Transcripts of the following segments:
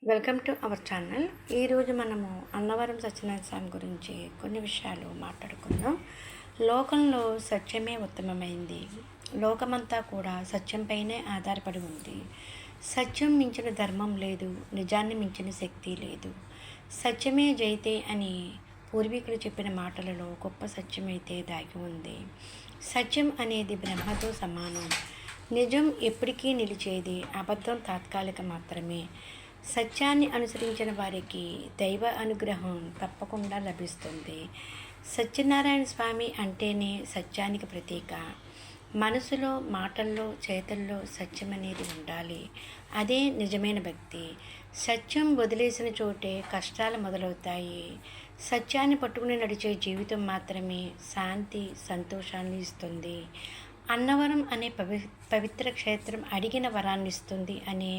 Welcome to our channel. ఈరోజు మనము అన్నవరం సత్యనారాయణ స్వామి గురించి కొన్ని విషయాలు మాట్లాడుకుందాం. లోకంలో సత్యమే ఉత్తమమైంది. లోకమంతా కూడా సత్యంపైనే ఆధారపడి ఉంది. సత్యం మించిన ధర్మం లేదు, నిజాన్ని మించిన శక్తి లేదు. సత్యమే జయితే అని పూర్వీకులు చెప్పిన మాటలలో గొప్ప సత్యమైతే దాగి ఉంది. సత్యం అనేది బ్రహ్మతో సమానం. నిజం ఎప్పటికీ నిలిచేది, అబద్ధం తాత్కాలిక మాత్రమే. సత్యాన్ని అనుసరించిన వారికి దైవ అనుగ్రహం తప్పకుండా లభిస్తుంది. సత్యనారాయణ స్వామి అంటేనే సత్యానికి ప్రతీక. మనసులో, మాటల్లో, చేతల్లో సత్యం అనేది ఉండాలి. అదే నిజమైన భక్తి. సత్యం వదిలేసిన చోటే కష్టాలు మొదలవుతాయి. సత్యాన్ని పట్టుకుని నడిచే జీవితం మాత్రమే శాంతి, సంతోషాన్ని ఇస్తుంది. అన్నవరం అనే పవిత్ర క్షేత్రం అడిగిన వరాన్ని ఇస్తుంది అనే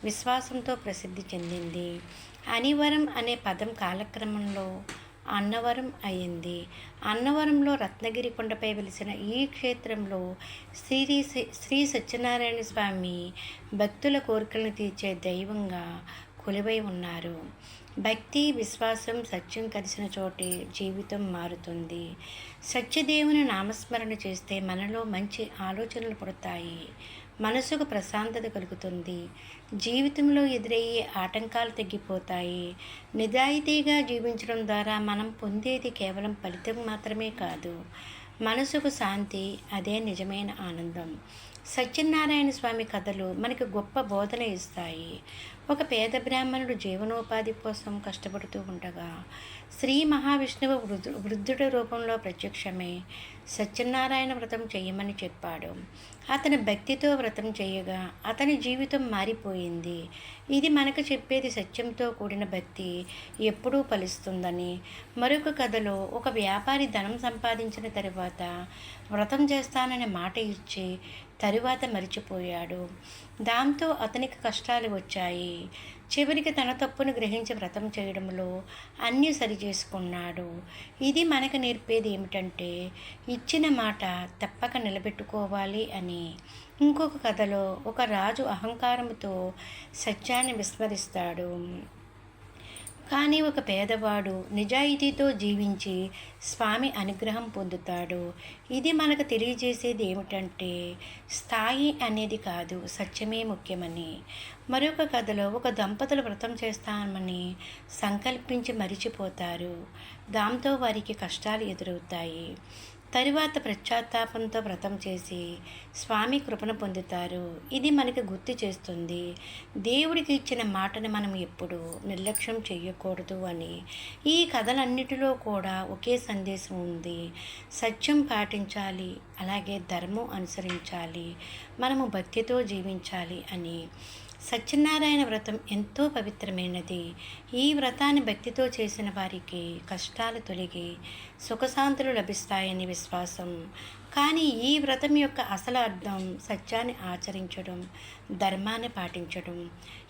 విశ్వాసంతో ప్రసిద్ధి చెందింది. అనివరం అనే పదం కాలక్రమంలో అన్నవరం అయింది. అన్నవరంలో రత్నగిరి కొండపై వెలిసిన ఈ క్షేత్రంలో శ్రీ సత్యనారాయణ స్వామి భక్తుల కోరికలను తీర్చే దైవంగా కొలువై ఉన్నారు. భక్తి, విశ్వాసం, సత్యం కలిసిన చోటే జీవితం మారుతుంది. సత్యదేవుని నామస్మరణ చేస్తే మనలో మంచి ఆలోచనలు పుడతాయి. మనసుకు ప్రశాంతత కలుగుతుంది. జీవితంలో ఎదురయ్యే ఆటంకాలు తగ్గిపోతాయి. నిజాయితీగా జీవించడం ద్వారా మనం పొందేది కేవలం ఫలితం మాత్రమే కాదు, మనసుకు శాంతి. అదే నిజమైన ఆనందం. సత్యనారాయణ స్వామి కథలు మనకు గొప్ప బోధన ఇస్తాయి. ఒక పేద బ్రాహ్మణుడు జీవనోపాధి కోసం కష్టపడుతూ ఉండగా శ్రీ మహావిష్ణువు వృద్ధుడి రూపంలో ప్రత్యక్షమై సత్యనారాయణ వ్రతం చేయమని చెప్పాడు. అతని భక్తితో వ్రతం చేయగా అతని జీవితం మారిపోయింది. ఇది మనకు చెప్పేది సత్యంతో కూడిన భక్తి ఎప్పుడూ ఫలిస్తుందని. మరొక కథలో ఒక వ్యాపారి ధనం సంపాదించిన తరువాత వ్రతం చేస్తానని మాట ఇచ్చి తరువాత మరిచిపోయాడు. దాంతో అతనికి కష్టాలు వచ్చాయి. చివరికి తన తప్పును గ్రహించి వ్రతం చేయడంలో అన్నీ సరిచేసుకున్నాడు. ఇది మనకు నేర్పేది ఏమిటంటే ఇచ్చిన మాట తప్పక నిలబెట్టుకోవాలి అని. ఇంకొక కథలో ఒక రాజు అహంకారంతో సత్యాన్ని విస్మరిస్తాడు. కానీ ఒక పేదవాడు నిజాయితీతో జీవించి స్వామి అనుగ్రహం పొందుతాడు. ఇది మనకు తెలియజేసేది ఏమిటంటే స్థాయి అనేది కాదు, సత్యమే ముఖ్యమని. మరొక కథలో ఒక దంపతులు వ్రతం చేస్తామని సంకల్పించి మరిచిపోతారు. దాంతో వారికి కష్టాలు ఎదురవుతాయి. తరువాత పశ్చాత్తాపంతో వ్రతం చేసి స్వామి కృపను పొందుతారు. ఇది మనకి గుర్తు చేస్తుంది దేవుడికి ఇచ్చిన మాటని మనం ఎప్పుడూ నిర్లక్ష్యం చేయకూడదు అని. ఈ కథలన్నిటిలో కూడా ఒకే సందేశం ఉంది. సత్యం పాటించాలి, అలాగే ధర్మం అనుసరించాలి, మనము భక్తితో జీవించాలి అని. సత్యనారాయణ వ్రతం ఎంతో పవిత్రమైనది. ఈ వ్రతాన్ని భక్తితో చేసిన వారికి కష్టాలు తొలగి సుఖశాంతులు లభిస్తాయని విశ్వాసం. కానీ ఈ వ్రతం యొక్క అసలు అర్థం సత్యాన్ని ఆచరించడం, ధర్మాన్ని పాటించడం.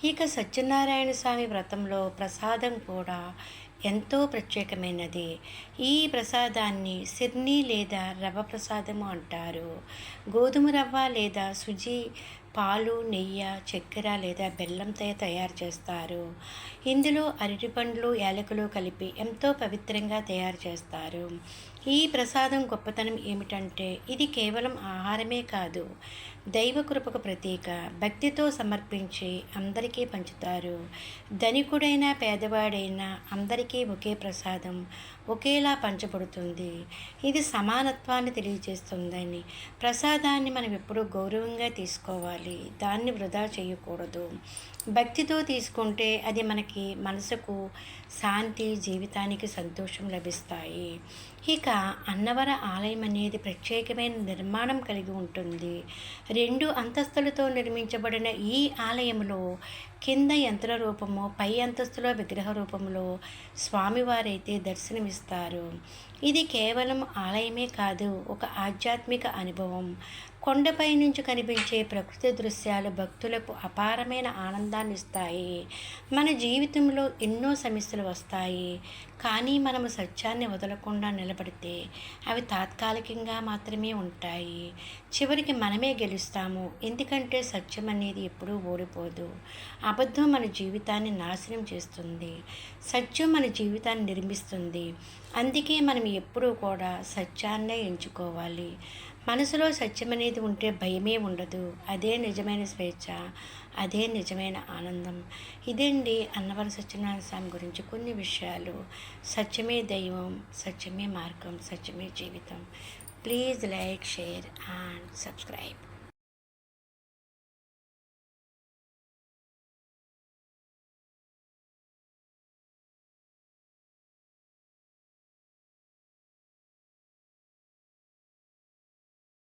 ఇక సత్యనారాయణ స్వామి వ్రతంలో ప్రసాదం కూడా ఎంతో ప్రత్యేకమైనది. ఈ ప్రసాదాన్ని సిర్ని లేదా రవ్వ ప్రసాదము అంటారు. గోధుమ రవ్వ లేదా సుజి, పాలు, నెయ్యి, చక్కెర లేదా బెల్లంతో తయారు చేస్తారు. ఇందులో అరటిపండ్లు, యాలకులు కలిపి ఎంతో పవిత్రంగా తయారు చేస్తారు. ఈ ప్రసాదం గొప్పతనం ఏమిటంటే ఇది కేవలం ఆహారమే కాదు, దైవ కృపకు ప్రతీక. భక్తితో సమర్పించి అందరికీ పంచుతారు. ధనికుడైనా పేదవాడైనా అందరికీ ఒకే ప్రసాదం ఒకేలా పంచబడుతుంది. ఇది సమానత్వాన్ని తెలియజేస్తుందని. ప్రసాదాన్ని మనం ఎప్పుడూ గౌరవంగా తీసుకోవాలి, దాన్ని వృధా చేయకూడదు. భక్తితో తీసుకుంటే అది మనకి మనసుకు శాంతి, జీవితానికి సంతోషం లభిస్తాయి. ఇక అన్నవర ఆలయం అనేది ప్రత్యేకమైన నిర్మాణం కలిగి ఉంటుంది. 2 అంతస్తులతో నిర్మించబడిన ఈ ఆలయంలో కింద యంత్ర రూపము, పై అంతస్తులో విగ్రహ రూపంలో స్వామివారైతే దర్శనమిస్తారు. ఇది కేవలం ఆలయమే కాదు, ఒక ఆధ్యాత్మిక అనుభవం. కొండపై నుంచి కనిపించే ప్రకృతి దృశ్యాలు భక్తులకు అపారమైన ఆనందాన్ని ఇస్తాయి. మన జీవితంలో ఎన్నో సమస్యలు వస్తాయి, కానీ మనము సత్యాన్ని వదలకుండా నిలబడితే అవి తాత్కాలికంగా మాత్రమే ఉంటాయి. చివరికి మనమే గెలుస్తాము, ఎందుకంటే సత్యం అనేది ఎప్పుడూ ఓడిపోదు. అబద్ధం మన జీవితాన్ని నాశనం చేస్తుంది, సత్యం మన జీవితాన్ని నిర్మిస్తుంది. అందుకే మనం ఎప్పుడూ కూడా సత్యాన్నే ఎంచుకోవాలి. మనసులో సత్యం అనేది ఉంటే భయమే ఉండదు. అదే నిజమైన స్వేచ్ఛ, అదే నిజమైన ఆనందం. ఇదండి అన్నవరం సత్యనారాయణ స్వామి గురించి కొన్ని విషయాలు. సత్యమే దైవం, సత్యమే మార్గం, సత్యమే జీవితం. Please like, share and subscribe.